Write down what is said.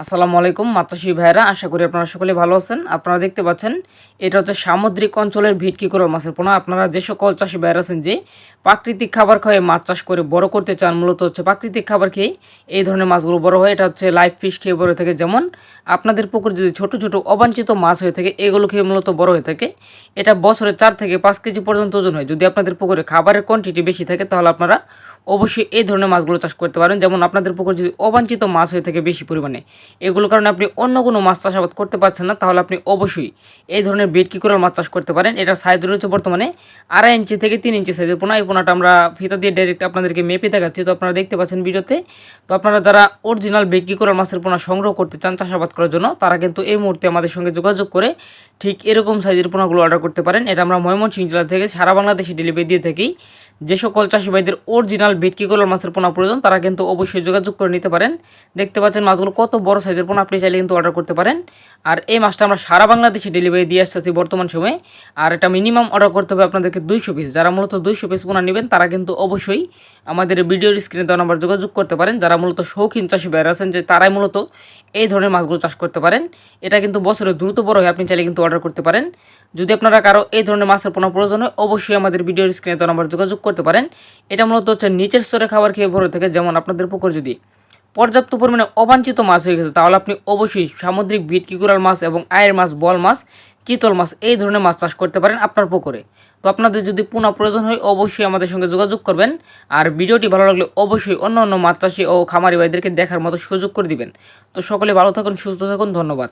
আসসালামু আলাইকুম মাছ চাষী ভাইয়েরা, আশা করি আপনারা সকলে ভালো আছেন। আপনারা দেখতে পাচ্ছেন এটা হচ্ছে সামুদ্রিক অঞ্চলের ভেটকি কোরাল মাছের পোনা। আপনারা যে সকল চাষী ভাইয়েরা আছেন যে প্রাকৃতিক খাবার খেয়ে মাছ চাষ করে বড় করতে চান, মূলত হচ্ছে প্রাকৃতিক খাবার খেয়ে এই ধরনের মাছগুলো বড় হয়। এটা হচ্ছে লাইভ ফিশ খেয়ে বড় হয়ে থাকে। যেমন আপনাদের পুকুর যদি ছোট ছোট অবাঞ্ছিত মাছ হয়ে থাকে, এগুলো খেয়ে মূলত বড় হয়ে থাকে। এটা বছরে 4 থেকে 5 কেজি পর্যন্ত ওজন হয়। যদি আপনাদের পুকুরে খাবারের কোয়ান্টিটি বেশি থাকে তাহলে আপনারা অবশ্যই এই ধরনের মাছগুলো চাষ করতে পারেন। যেমন আপনাদের পুকুর যদি অবাঞ্ছিত মাছ হয়ে থাকে বেশি পরিমাণে, এগুলোর কারণে আপনি অন্য কোনো মাছ চাষাবাদ করতে পারছেন না, তাহলে আপনি অবশ্যই এই ধরনের ভেটকি কোরাল মাছ চাষ করতে পারেন। এটার সাইজ রয়েছে বর্তমানে 2.5 ইঞ্চি থেকে 3 ইঞ্চি সাইজের পোনা। এই পোনাটা আমরা ফিতা দিয়ে ডাইরেক্ট আপনাদেরকে মেপে দেখাচ্ছি, তো আপনারা দেখতে পাচ্ছেন ভিডিওতে। তো আপনারা যারা অরিজিনাল ভেটকি কোরাল মাছের পোনা সংগ্রহ করতে চান চাষাবাদ করার জন্য, তারা কিন্তু এই মুহূর্তে আমাদের সঙ্গে যোগাযোগ করে ঠিক এরকম সাইজের পোনাগুলো অর্ডার করতে পারেন। এটা আমরা ময়মনসিংহ জেলা থেকে সারা বাংলাদেশে ডেলিভারি দিয়ে থাকি। যে সকল চাষি ভাইদের অরিজিনাল ভেটকি কোরাল মাছের পোনা প্রয়োজন, তারা কিন্তু অবশ্যই যোগাযোগ করে নিতে পারেন। দেখতে পাচ্ছেন মাছগুলো কত বড় সাইজের পোনা, আপনি চাইলে কিন্তু অর্ডার করতে পারেন। আর এই মাছটা আমরা সারা বাংলাদেশে ডেলিভারি দিয়ে আসতেছি বর্তমান সময়ে। আর এটা মিনিমাম অর্ডার করতে হবে আপনাদেরকে 200 পিস। যারা মূলত 200 পিস পোনা নেবেন, তারা কিন্তু অবশ্যই আমাদের ভিডিওর স্ক্রিনে দেওয়া নাম্বার যোগাযোগ করতে পারেন। যারা মূলত শৌখিন চাষি ভাইরা আছেন যে তারাই মূলত এই ধরনের মাছগুলো চাষ করতে পারেন। এটা কিন্তু বছরে দ্রুত বড় হয়, আপনি চাইলে কিন্তু অর্ডার করতে পারেন। যদি আপনারা কারো এই ধরনের মাছের পোনা প্রয়োজন হয়, অবশ্যই আমাদের ভিডিওর স্ক্রিনে দেওয়া নাম্বার যোগাযোগ করতে পারেন। এটা মূলত হচ্ছে নিচের স্তরে খাবার খেয়ে বড় থাকে। যেমন আপনাদের পুকুর যদি পর্যাপ্ত পরিমাণে অবাঞ্ছিত মাছ হয়ে গেছে, তাহলে আপনি অবশ্যই সামুদ্রিক ভেটকি কোরাল মাছ এবং আয়ের মাছ, বল মাছ, চিতল মাছ এই ধরনের মাছ চাষ করতে পারেন আপনার পুকুরে। তো আপনাদের যদি পোনা প্রয়োজন হয়, অবশ্যই আমাদের সঙ্গে যোগাযোগ করবেন। আর ভিডিওটি ভালো লাগলে অবশ্যই অন্য অন্য মাছ চাষি ও খামারি ভাইদেরকে দেখার মতো সুযোগ করে দিবেন। তো সকলে ভালো থাকুন, সুস্থ থাকুন, ধন্যবাদ।